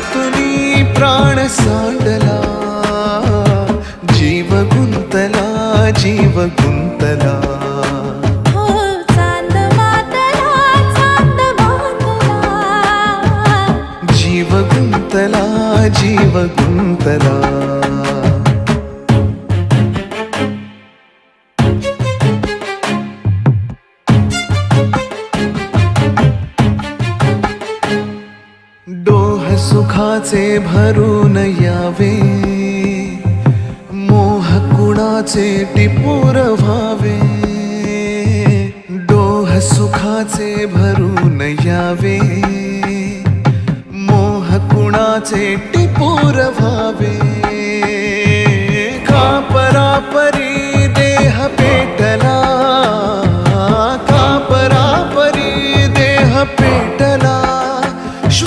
त्यातुनी प्राण सांडला, जीव गुंतला, जीव गुंतला. जीव गुंतला, जीव गुंतला. डोह सुखाचे भरून यावे, मोह कुणाचे टिपूर व्हावे. डोह सुखाचे भरून यावे, मोह कुणाचे टिपूर व्हावे. का परापरी देह पेटला, का परापरी देह पेटला.